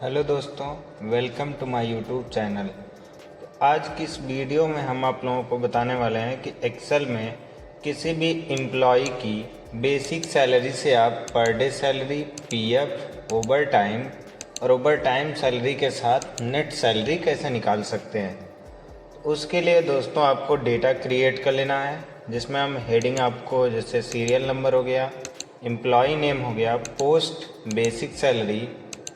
Hello दोस्तों, welcome to my YouTube channel. आज की इस वीडियो में हम आप लोगों को बताने वाले हैं कि एक्सेल में किसी भी एम्प्लॉय की बेसिक सैलरी से आप per day salary, PF, over time और ओवर टाइम सैलरी के साथ नेट सैलरी कैसे निकाल सकते हैं। उसके लिए दोस्तों आपको डेटा क्रिएट कर लेना है, जिसमें हम हेडिंग आपको जैसे सीरियल नंबर हो गया, एम्प्लॉय नेम हो गया, post, basic salary,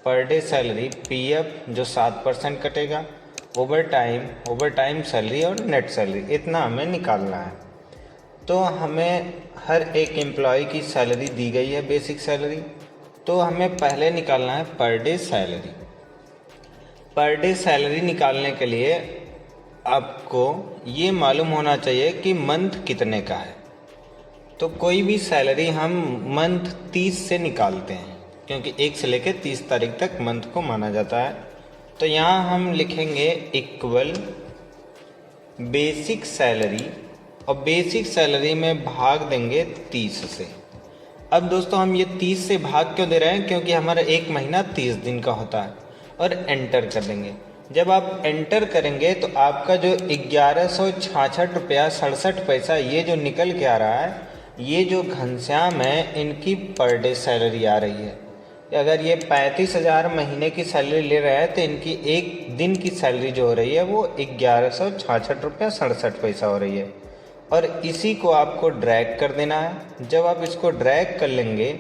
per day salary, PF जो 7% कटेगा, ओवर टाइम सैलरी और नेट सैलरी, इतना हमें निकालना है। तो हमें हर एक एम्प्लॉय की सैलरी दी गई है, बेसिक सैलरी। तो हमें पहले निकालना है per day salary. Per day salary निकालने के लिए आपको ये मालूम होना चाहिए कि मंथ कितने का है। तो कोई भी सैलरी हम मंथ 30 से निकालते हैं, क्योंकि 1 से लेकर 30 तारीख तक मंथ को माना जाता है। तो यहाँ हम लिखेंगे इक्वल बेसिक सैलरी और बेसिक सैलरी में भाग देंगे 30 से। अब दोस्तों हम ये 30 से भाग क्यों दे रहे हैं, क्योंकि हमारा एक महीना 30 दिन का होता है। और एंटर कर देंगे। जब आप एंटर करेंगे तो आपका जो 1166 रुपया 67 पैसा ये जो निकल के आ रहा है, ये जो घनश्याम है इनकी पर डे सैलरी आ रही है। अगर ये 35,000 महीने की सैलरी ले रहा है तो इनकी एक दिन की सैलरी जो हो रही है वो 1166 रुपया 67 पैसा हो रही है। और इसी को आपको ड्रैग कर देना है। जब आप इसको ड्रैग कर लेंगे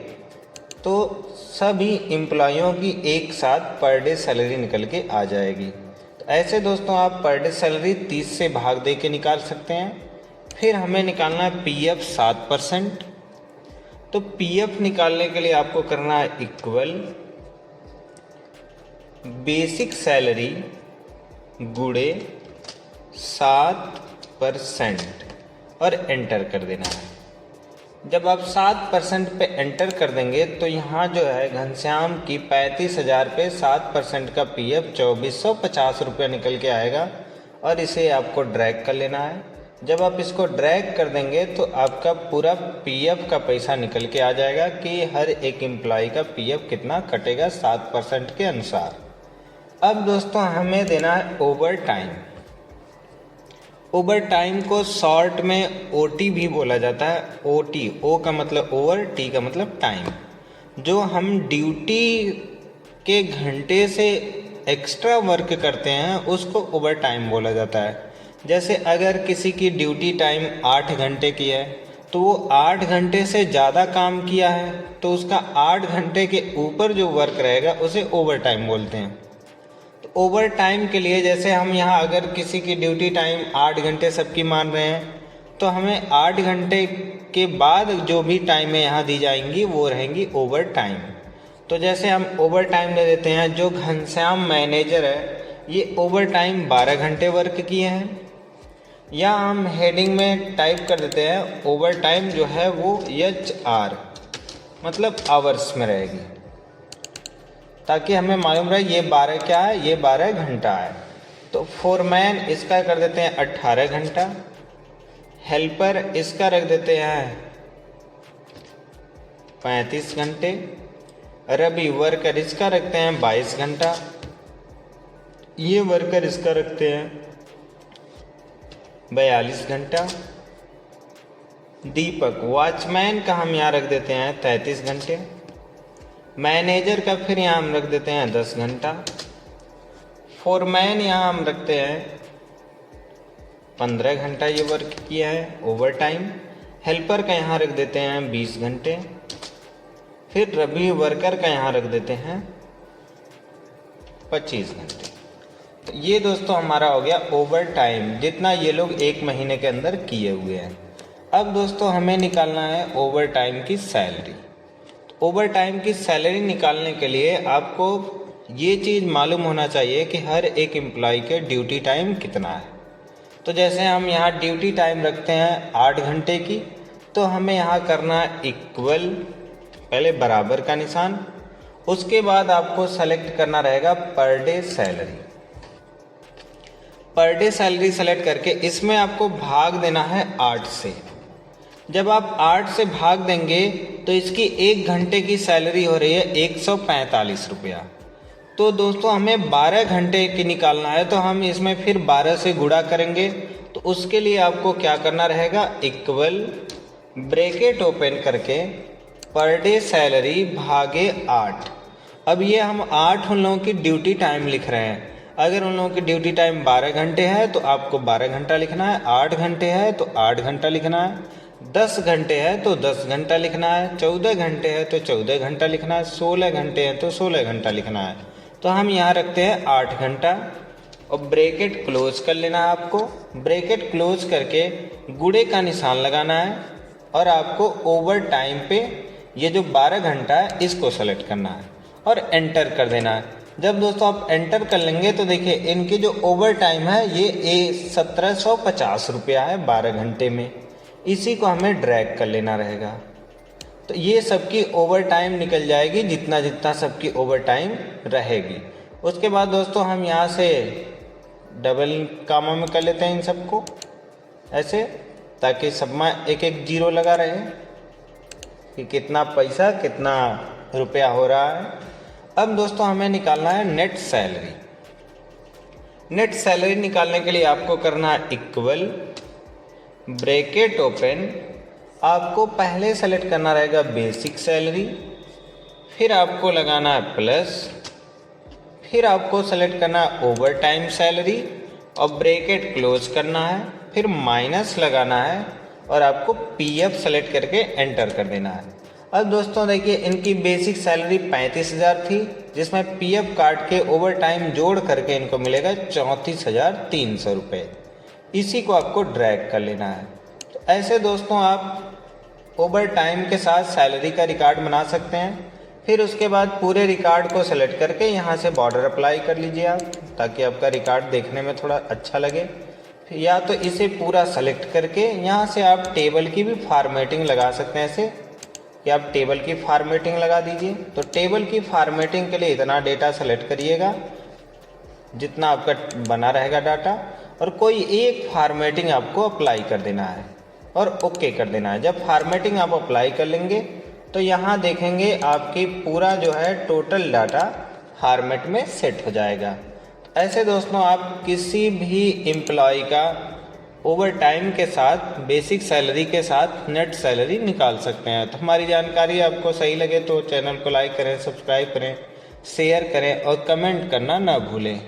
तो सभी एम्प्लॉयों की एक साथ पर डे सैलरी निकल के आ जाएगी। तो ऐसे दोस्तों आप पर डे सैलरी 30 से भाग दे के निकाल सकते हैं। फिर हमें निकालना है पीएफ 7%। तो पीएफ निकालने के लिए आपको करना है इक्वल बेसिक सैलरी गुणे 7% और एंटर कर देना है। जब आप 7% पे एंटर कर देंगे तो यहाँ जो है घनश्याम की 35,000 पे 7% का पीएफ 2450 रुपया निकल के आएगा। और इसे आपको ड्रैग कर लेना है। जब आप इसको ड्रैग कर देंगे तो आपका पूरा पीएफ का पैसा निकल के आ जाएगा कि हर एक एम्प्लॉय का पीएफ कितना कटेगा 7% के अनुसार। अब दोस्तों हमें देना है ओवर टाइम। ओवर टाइम को शॉर्ट में ओटी भी बोला जाता है। ओटी, ओ का मतलब ओवर, टी का मतलब टाइम। जो हम ड्यूटी के घंटे से एक्स्ट्रा वर्क करते हैं उसको ओवर टाइम बोला जाता है। जैसे अगर किसी की ड्यूटी टाइम 8 घंटे की है तो वो 8 घंटे से ज़्यादा काम किया है तो उसका 8 घंटे के ऊपर जो वर्क रहेगा उसे ओवर टाइम बोलते हैं। तो ओवर टाइम के लिए जैसे हम यहाँ अगर किसी की ड्यूटी टाइम 8 घंटे सबकी मान रहे हैं तो हमें 8 घंटे के बाद जो भी टाइमें यहाँ दी जाएंगी वो रहेंगी ओवर टाइम। तो जैसे हम ओवर टाइम दे देते हैं, जो घनश्याम मैनेजर है ये ओवर टाइम 12 घंटे वर्क किए हैं। या हम हेडिंग में टाइप कर देते हैं ओवर टाइम जो है वो HR मतलब आवर्स में रहेगी, ताकि हमें मालूम रहे ये 12 क्या है, ये 12 घंटा है। तो फोरमैन इसका कर देते हैं 18 घंटा। हेल्पर इसका रख देते हैं 35 घंटे। रवि वर्कर इसका रखते हैं 22 घंटा। ये वर्कर इसका रखते हैं 42 घंटा। दीपक वॉचमैन का हम यहाँ रख देते हैं 33 घंटे। मैनेजर का फिर यहाँ हम रख देते हैं 10 घंटा। फोरमैन यहाँ हम रखते हैं 15 घंटा ये वर्क किया है ओवर टाइम। हेल्पर का यहाँ रख देते हैं 20 घंटे। फिर रवि वर्कर का यहाँ रख देते हैं 25 घंटे। तो ये दोस्तों हमारा हो गया ओवर टाइम, जितना ये लोग एक महीने के अंदर किए हुए हैं। अब दोस्तों हमें निकालना है ओवर टाइम की सैलरी। ओवर टाइम की सैलरी निकालने के लिए आपको ये चीज़ मालूम होना चाहिए कि हर एक एम्प्लॉय के ड्यूटी टाइम कितना है। तो जैसे हम यहाँ ड्यूटी टाइम रखते हैं 8 घंटे की, तो हमें यहाँ करना है इक्वल, पहले बराबर का निशान, उसके बाद आपको सेलेक्ट करना रहेगा per day salary. Per day salary select करके इसमें आपको भाग देना है 8 से। जब आप 8 से भाग देंगे तो इसकी 1 घंटे की सैलरी हो रही है 145 रुपया। तो दोस्तों हमें 12 घंटे की निकालना है, तो हम इसमें फिर 12 से गुणा करेंगे। तो उसके लिए आपको क्या करना रहेगा, इक्वल ब्रैकेट ओपन करके पर डे सैलरी भागे 8। अब ये हम 8 उन लोगों की ड्यूटी टाइम लिख रहे हैं। अगर उन लोगों की ड्यूटी टाइम 12 घंटे है तो आपको 12 घंटा लिखना है, 8 घंटे है तो 8 घंटा लिखना है, 10 घंटे है तो 10 घंटा लिखना है, 14 घंटे है तो 14 घंटा लिखना है, 16 घंटे है तो 16 घंटा लिखना है। तो हम यहाँ रखते हैं 8 घंटा और ब्रैकेट क्लोज कर लेना है आपको। ब्रैकेट क्लोज करके गुणे का निशान लगाना है और आपको ओवर टाइम पे ये जो 12 घंटा है इसको सेलेक्ट करना है और एंटर कर देना है। जब दोस्तों आप एंटर कर लेंगे तो देखिए इनकी जो ओवर टाइम है ये 1750 रुपया है 12 घंटे में। इसी को हमें ड्रैग कर लेना रहेगा। तो ये सबकी ओवर टाइम निकल जाएगी, जितना जितना सबकी ओवर टाइम रहेगी। उसके बाद दोस्तों हम यहाँ से डबल कामा में कर लेते हैं इन सबको ऐसे, ताकि सब में एक एक जीरो लगा रहे कि कितना पैसा कितना रुपया हो रहा है। अब दोस्तों हमें निकालना है नेट सैलरी। नेट सैलरी निकालने के लिए आपको करना है इक्वल ब्रैकेट ओपन। आपको पहले सेलेक्ट करना रहेगा बेसिक सैलरी, फिर आपको लगाना है प्लस, फिर आपको सेलेक्ट करना है ओवर टाइम सैलरी और ब्रैकेट क्लोज करना है, फिर माइनस लगाना है और आपको पीएफ सेलेक्ट करके एंटर कर देना है। अब दोस्तों देखिए इनकी बेसिक सैलरी 35,000 थी, जिसमें पीएफ काट के ओवर टाइम जोड़ करके इनको मिलेगा 34,300 रुपये। इसी को आपको ड्रैग कर लेना है। तो ऐसे दोस्तों आप ओवर टाइम के साथ सैलरी का रिकॉर्ड बना सकते हैं। फिर उसके बाद पूरे रिकॉर्ड को सेलेक्ट करके यहाँ से बॉर्डर अप्लाई कर लीजिए आप, ताकि आपका रिकॉर्ड देखने में थोड़ा अच्छा लगे। या तो इसे पूरा सेलेक्ट करके यहाँ से आप टेबल की भी फॉर्मेटिंग लगा सकते हैं ऐसे, कि आप टेबल की फॉर्मेटिंग लगा दीजिए। तो टेबल की फॉर्मेटिंग के लिए इतना डेटा सेलेक्ट करिएगा जितना आपका बना रहेगा डाटा, और कोई एक फॉर्मेटिंग आपको अप्लाई कर देना है और ओके कर देना है। जब फॉर्मेटिंग आप अप्लाई कर लेंगे तो यहाँ देखेंगे आपकी पूरा जो है टोटल डाटा फॉर्मेट में सेट हो जाएगा। ऐसे दोस्तों आप किसी भी एम्प्लॉय का ओवर टाइम के साथ बेसिक सैलरी के साथ नेट सैलरी निकाल सकते हैं। तो हमारी जानकारी आपको सही लगे तो चैनल को लाइक करें, सब्सक्राइब करें, शेयर करें और कमेंट करना ना भूलें।